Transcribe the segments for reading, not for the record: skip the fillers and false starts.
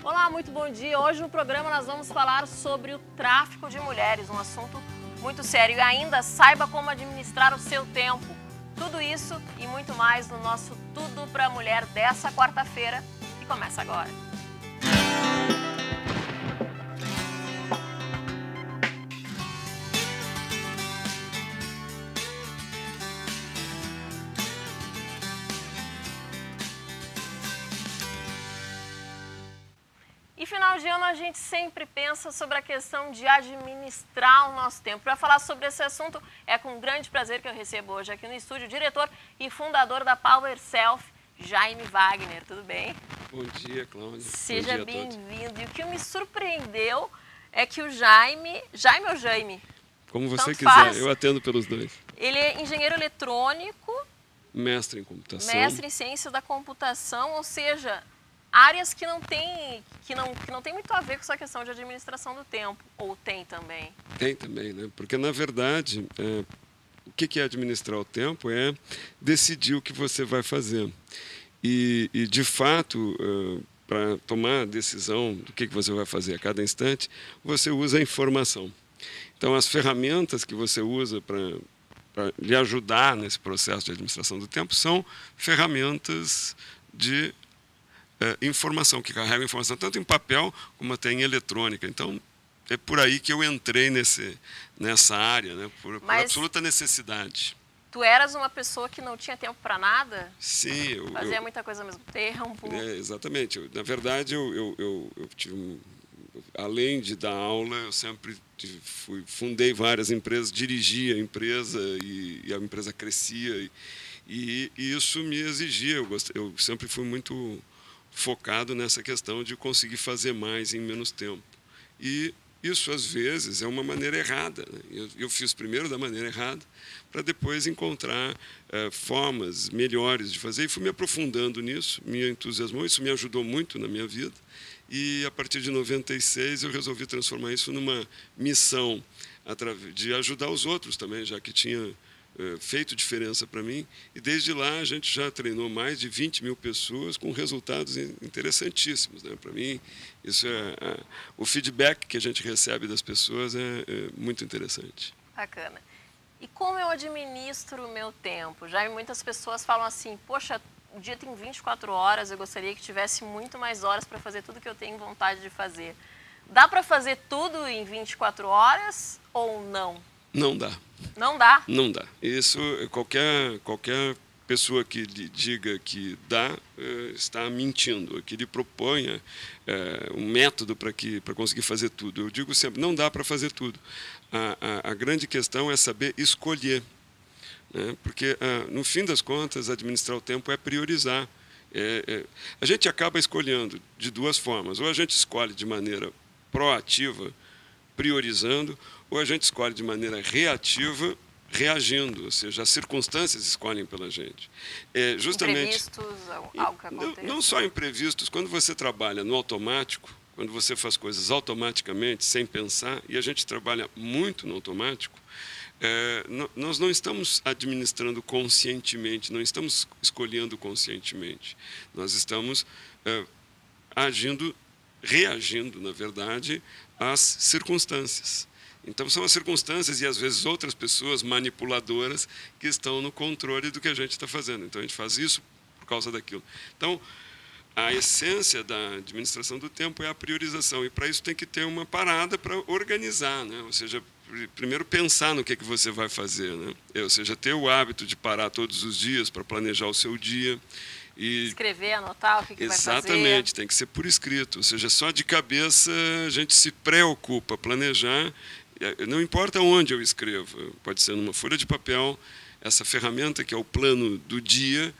Olá, muito bom dia. Hoje no programa nós vamos falar sobre o tráfico de mulheres, um assunto muito sério. E ainda saiba como administrar o seu tempo. Tudo isso e muito mais no nosso Tudo pra Mulher dessa quarta-feira, que começa agora. E final de ano a gente sempre pensa sobre a questão de administrar o nosso tempo. Para falar sobre esse assunto, é com grande prazer que eu recebo hoje aqui no estúdio o diretor e fundador da Power Self, Jaime Wagner. Tudo bem? Bom dia, Cláudia. Seja bem-vindo. E o que me surpreendeu é que o Jaime ou Jaime? Como você Tanto quiser, faz. eu atendo pelos dois. Ele é engenheiro eletrônico, Mestre em computação. mestre em ciência da computação, ou seja, áreas que não tem muito a ver com essa questão de administração do tempo, ou tem também? Tem também, né? Porque, na verdade, o que é administrar o tempo é decidir o que você vai fazer. E de fato, para tomar a decisão do que você vai fazer a cada instante, você usa a informação. Então, as ferramentas que você usa para lhe ajudar nesse processo de administração do tempo são ferramentas de informação, que carregam informação tanto em papel como até em eletrônica. Então, é por aí que eu entrei nessa área, né? Por absoluta necessidade. Tu eras uma pessoa que não tinha tempo para nada? Sim. Fazia muita coisa ao mesmo tempo? Exatamente. Na verdade, eu tive, além de dar aula, eu sempre fundei várias empresas, dirigia a empresa e a empresa crescia. E isso me exigia. Eu sempre fui muito focado nessa questão de conseguir fazer mais em menos tempo. E isso, às vezes, é uma maneira errada, né? Eu fiz primeiro da maneira errada, para depois encontrar formas melhores de fazer. E fui me aprofundando nisso, me entusiasmou, isso me ajudou muito na minha vida. E, a partir de 96, eu resolvi transformar isso numa missão de ajudar os outros também, já que tinha feito diferença para mim, e desde lá a gente já treinou mais de 20 mil pessoas com resultados interessantíssimos, né? Para mim, isso o feedback que a gente recebe das pessoas é muito interessante. Bacana. E como eu administro o meu tempo? Já muitas pessoas falam assim, poxa, o dia tem 24 horas, eu gostaria que tivesse muito mais horas para fazer tudo que eu tenho vontade de fazer. Dá para fazer tudo em 24 horas ou não? Não dá. Não dá? Não dá. Isso, qualquer pessoa que lhe diga que dá, está mentindo, que lhe proponha um método para conseguir fazer tudo. Eu digo sempre, não dá para fazer tudo. A grande questão é saber escolher, né? Porque, no fim das contas, administrar o tempo é priorizar. A gente acaba escolhendo de duas formas. Ou a gente escolhe de maneira proativa, priorizando, ou a gente escolhe de maneira reativa, reagindo, ou seja, as circunstâncias escolhem pela gente. Justamente, imprevistos, algo que acontece. Não só imprevistos, quando você trabalha no automático, quando você faz coisas automaticamente, sem pensar, e a gente trabalha muito no automático, nós não estamos administrando conscientemente, não estamos escolhendo conscientemente. Nós estamos reagindo, na verdade, às circunstâncias. Então, são as circunstâncias e, às vezes, outras pessoas manipuladoras que estão no controle do que a gente está fazendo. Então, a gente faz isso por causa daquilo. Então, a essência da administração do tempo é a priorização. E, para isso, tem que ter uma parada para organizar, né? Ou seja, primeiro pensar no que você vai fazer, né? Ou seja, ter o hábito de parar todos os dias para planejar o seu dia. E escrever, anotar o que vai fazer. Exatamente, tem que ser por escrito. Ou seja, só de cabeça a gente se preocupa, planejar. Não importa onde eu escrevo, pode ser numa folha de papel, essa ferramenta que é o plano do dia,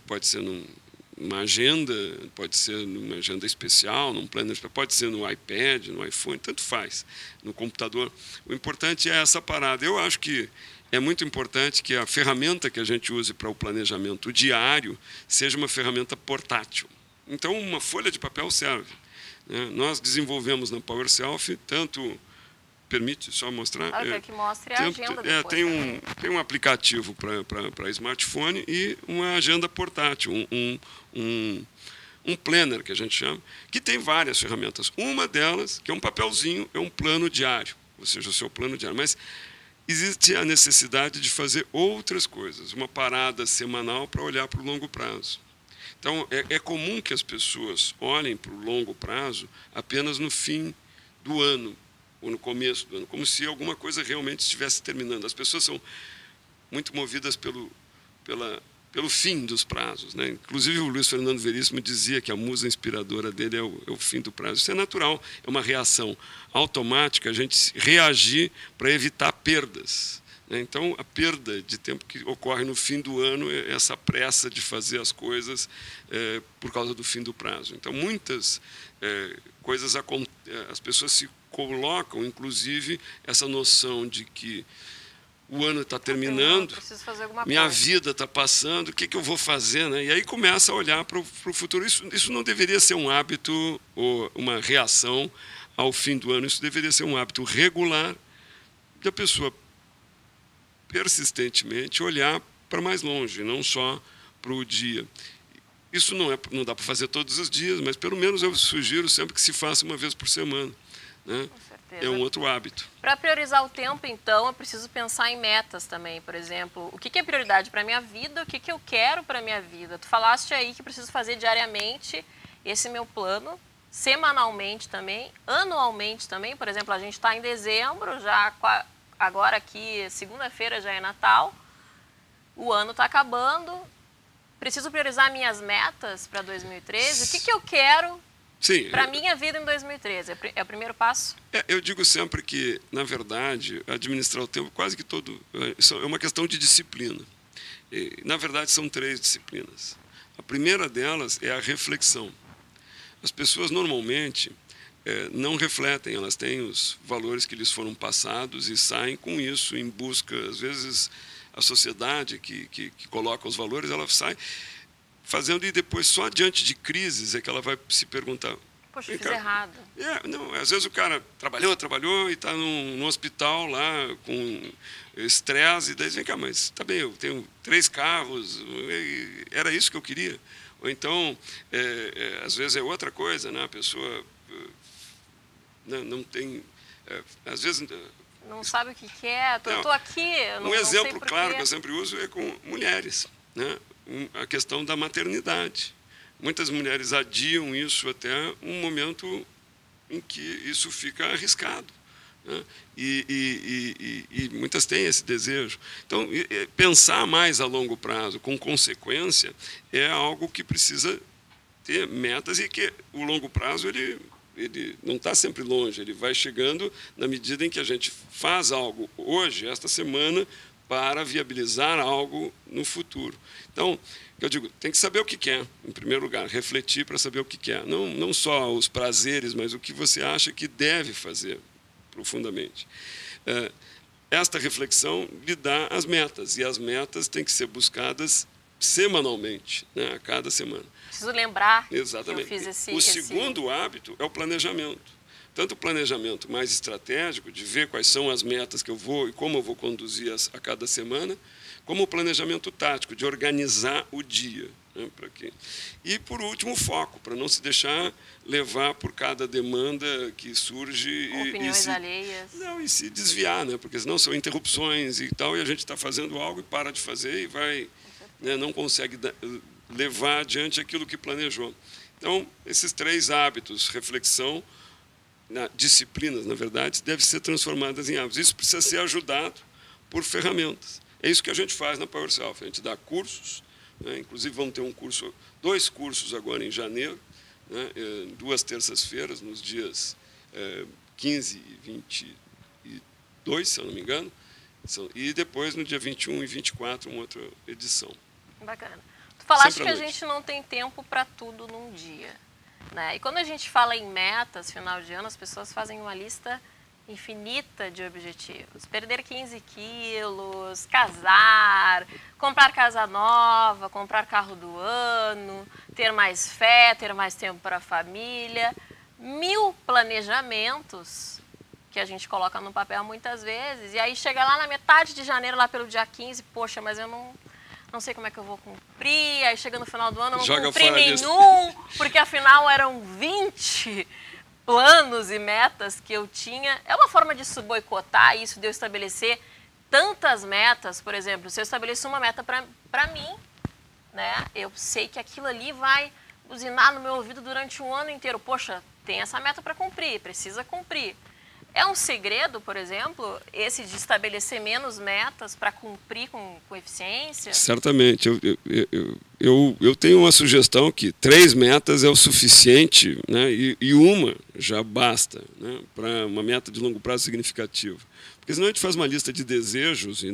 pode ser numa agenda, pode ser numa agenda especial, num planner, pode ser no iPad, no iPhone, tanto faz, no computador. O importante é essa parada. Eu acho que é muito importante que a ferramenta que a gente use para o planejamento diário seja uma ferramenta portátil. Então, uma folha de papel serve, né? Nós desenvolvemos na Power Self tanto... Permite só mostrar? Quero que mostre a agenda depois. Tem um aplicativo para smartphone e uma agenda portátil, um planner, que a gente chama, que tem várias ferramentas. Uma delas, que é um papelzinho, é um plano diário, ou seja, o seu plano diário. Mas existe a necessidade de fazer outras coisas, uma parada semanal para olhar para o longo prazo. Então, é comum que as pessoas olhem para o longo prazo apenas no fim do ano, ou no começo do ano, como se alguma coisa realmente estivesse terminando. As pessoas são muito movidas pelo fim dos prazos, né? Inclusive, o Luiz Fernando Veríssimo dizia que a musa inspiradora dele é o fim do prazo. Isso é natural, é uma reação automática, a gente reagir para evitar perdas. Então, a perda de tempo que ocorre no fim do ano é essa pressa de fazer as coisas por causa do fim do prazo. Então, muitas coisas, as pessoas se colocam, inclusive, essa noção de que o ano está terminando, minha vida está passando, o que eu vou fazer? Né? E aí começa a olhar para o futuro. Isso não deveria ser um hábito ou uma reação ao fim do ano, isso deveria ser um hábito regular da pessoa persistentemente olhar para mais longe, não só para o dia. Isso não dá para fazer todos os dias, mas pelo menos eu sugiro sempre que se faça uma vez por semana. Né? É um outro hábito. Para priorizar o tempo, então, eu preciso pensar em metas também. Por exemplo, o que é prioridade para a minha vida, o que eu quero para a minha vida. Tu falaste aí que preciso fazer diariamente esse meu plano, semanalmente também, anualmente também. Por exemplo, a gente está em dezembro, já agora aqui, segunda-feira já é Natal, o ano está acabando, preciso priorizar minhas metas para 2013, o que eu quero para a minha vida em 2013, é o primeiro passo? Eu digo sempre que, na verdade, administrar o tempo quase que isso é uma questão de disciplina. Na verdade, são 3 disciplinas. A primeira delas é a reflexão. As pessoas, normalmente, não refletem, elas têm os valores que lhes foram passados e saem com isso em busca, às vezes a sociedade que coloca os valores, ela sai fazendo e depois só diante de crises é que ela vai se perguntar, poxa, fiz errado. Não, às vezes o cara trabalhou e está num hospital lá com estresse e daí vem cá, mas tá bem, eu tenho 3 carros, era isso que eu queria. Ou então, às vezes é outra coisa, né? A pessoa não tem, às vezes... Não sabe o que quer, eu estou aqui, um exemplo claro que eu sempre uso é com mulheres, né? A questão da maternidade. Muitas mulheres adiam isso até um momento em que isso fica arriscado. Né? E muitas têm esse desejo. Então, pensar mais a longo prazo, com consequência, é algo que precisa ter metas e que o longo prazo ele não está sempre longe, ele vai chegando na medida em que a gente faz algo hoje, esta semana, para viabilizar algo no futuro. Então, eu digo, tem que saber o que quer, em primeiro lugar, refletir para saber o que quer. Não só os prazeres, mas o que você acha que deve fazer profundamente. Esta reflexão lhe dá as metas, e as metas têm que ser buscadas semanalmente, né, a cada semana. Preciso lembrar. Exatamente. Que eu fiz o segundo hábito é o planejamento. Tanto o planejamento mais estratégico, de ver quais são as metas que eu vou e como eu vou conduzir a cada semana, como o planejamento tático, de organizar o dia. Né, e, por último, o foco, para não se deixar levar por cada demanda que surge opiniões alheias. E se desviar, né, porque senão são interrupções e tal, e a gente está fazendo algo e para de fazer e vai, né, não consegue levar adiante aquilo que planejou. Então, esses 3 hábitos, reflexão, disciplinas, na verdade, devem ser transformadas em hábitos. Isso precisa ser ajudado por ferramentas. É isso que a gente faz na PowerSelf. A gente dá cursos, né? Inclusive vamos ter 2 cursos agora em janeiro, né? 2 terças-feiras, nos dias 15 e 22, se eu não me engano, e depois no dia 21 e 24, uma outra edição. Bacana. Tu falaste que a gente não tem tempo para tudo num dia. Né? E quando a gente fala em metas, final de ano, as pessoas fazem uma lista infinita de objetivos. Perder 15 quilos, casar, comprar casa nova, comprar carro do ano, ter mais fé, ter mais tempo para a família. 1000 planejamentos que a gente coloca no papel muitas vezes. E aí chega lá na metade de janeiro, lá pelo dia 15, poxa, mas eu não não sei como é que eu vou cumprir, aí chega no final do ano eu não Joga cumpri fora disso. nenhum, porque afinal eram 20 planos e metas que eu tinha. É uma forma de se boicotar isso, de eu estabelecer tantas metas. Por exemplo, se eu estabeleço uma meta para mim, né, eu sei que aquilo ali vai buzinar no meu ouvido durante um ano inteiro. Poxa, tem essa meta para cumprir, precisa cumprir. É um segredo, por exemplo, esse de estabelecer menos metas para cumprir com eficiência? Certamente. Eu tenho uma sugestão que 3 metas é o suficiente, né? E uma já basta, né? Para uma meta de longo prazo significativa. Porque senão a gente faz uma lista de desejos e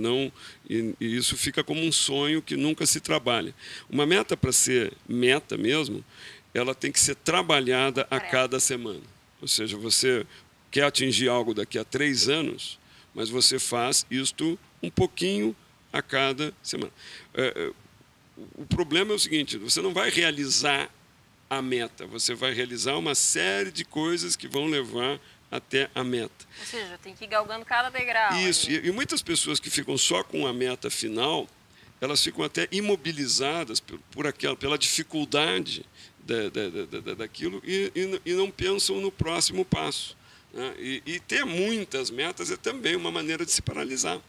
isso fica como um sonho que nunca se trabalha. Uma meta, para ser meta mesmo, ela tem que ser trabalhada a cada semana. Ou seja, você quer atingir algo daqui a 3 anos, mas você faz isto um pouquinho a cada semana. O problema é o seguinte, você não vai realizar a meta, você vai realizar uma série de coisas que vão levar até a meta. Ou seja, tem que ir galgando cada degrau. Isso, e muitas pessoas que ficam só com a meta final, elas ficam até imobilizadas pela dificuldade daquilo e não pensam no próximo passo. Né? E ter muitas metas é também uma maneira de se paralisar,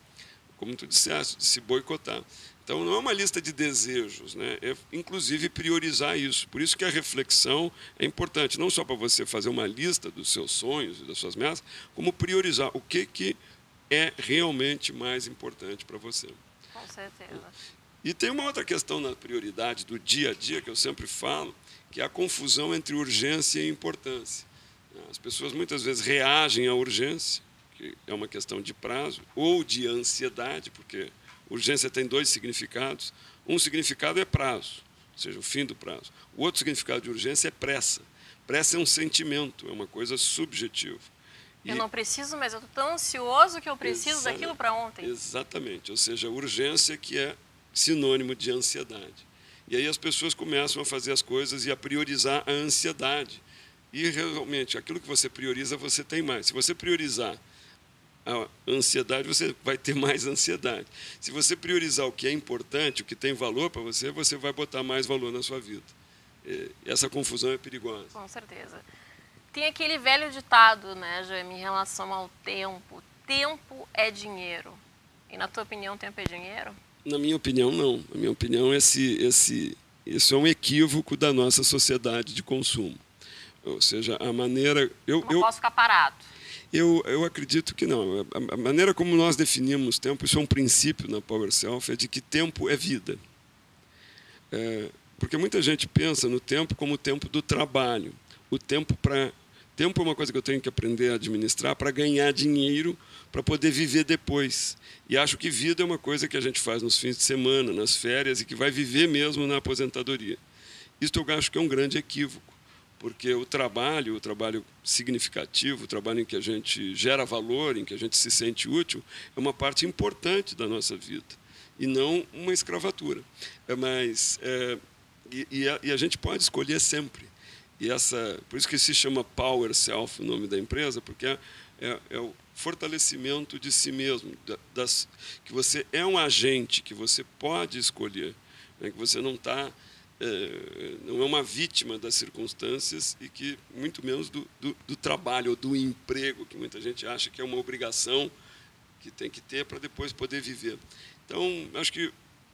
como tu disseste, de se boicotar. Então, não é uma lista de desejos, né? É, inclusive, priorizar isso. Por isso que a reflexão é importante, não só para você fazer uma lista dos seus sonhos e das suas metas, como priorizar o que é realmente mais importante para você. Com certeza. E tem uma outra questão na prioridade do dia a dia, que eu sempre falo, que é a confusão entre urgência e importância. As pessoas muitas vezes reagem à urgência, que é uma questão de prazo, ou de ansiedade, porque urgência tem 2 significados. Um significado é prazo, ou seja, o fim do prazo. O outro significado de urgência é pressa. Pressa é um sentimento, é uma coisa subjetiva. Eu não preciso, mas eu estou tão ansioso que eu preciso daquilo para ontem. Exatamente, ou seja, urgência que é sinônimo de ansiedade. E aí as pessoas começam a fazer as coisas e a priorizar a ansiedade. E realmente, aquilo que você prioriza, você tem mais. Se você priorizar a ansiedade, você vai ter mais ansiedade. Se você priorizar o que é importante, o que tem valor para você, você vai botar mais valor na sua vida. E essa confusão é perigosa. Com certeza. Tem aquele velho ditado, né, Jaime, em relação ao tempo. Tempo é dinheiro. E na tua opinião, tempo é dinheiro? Na minha opinião, não. Na minha opinião, esse é um equívoco da nossa sociedade de consumo. Ou seja, a maneira... Eu não posso ficar parado. Eu acredito que não. A maneira como nós definimos tempo, isso é um princípio na Power Self, é de que tempo é vida. Porque muita gente pensa no tempo como o tempo do trabalho. Tempo é uma coisa que eu tenho que aprender a administrar para ganhar dinheiro, para poder viver depois. E acho que vida é uma coisa que a gente faz nos fins de semana, nas férias, e que vai viver mesmo na aposentadoria. Isso eu acho que é um grande equívoco. Porque o trabalho significativo, o trabalho em que a gente gera valor, em que a gente se sente útil, é uma parte importante da nossa vida, e não uma escravatura. E a gente pode escolher sempre. Por isso que se chama Power Self, o nome da empresa, porque é o fortalecimento de si mesmo, que você é um agente, que você pode escolher, né, que você não é uma vítima das circunstâncias e que muito menos do trabalho ou do emprego, que muita gente acha que é uma obrigação que tem que ter para depois poder viver. Então, acho que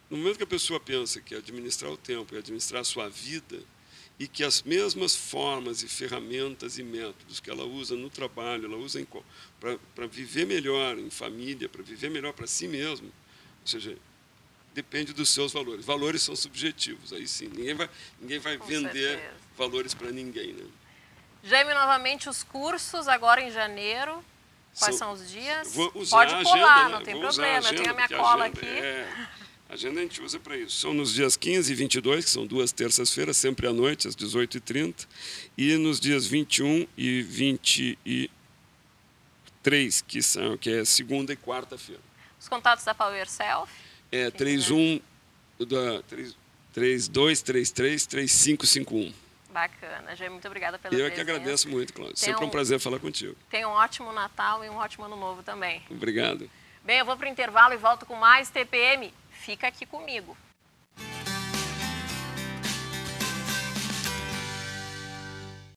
no momento que a pessoa pensa que administrar o tempo é administrar a sua vida, e que as mesmas formas e ferramentas e métodos que ela usa no trabalho, ela usa para viver melhor em família, para viver melhor para si mesmo, ou seja, depende dos seus valores. Valores são subjetivos, aí sim, ninguém vai vender valores para ninguém. Né? Jaime, novamente, os cursos agora em janeiro, quais são os dias? Vou usar Pode a colar, agenda, não tem vou problema, usar a agenda, eu tenho a minha porque cola agenda aqui. A agenda a gente usa para isso. São nos dias 15 e 22, que são 2 terças-feiras, sempre à noite, às 18h30, e nos dias 21 e 23, que é segunda e quarta-feira. Os contatos da Power Self? 3233-3551. Bacana, Jaime, muito obrigada pela presença. Eu que agradeço muito, Cláudio. Sempre um prazer falar contigo. Tenha um ótimo Natal e um ótimo Ano Novo também. Obrigado. Bem, eu vou para o intervalo e volto com mais TPM. Fica aqui comigo.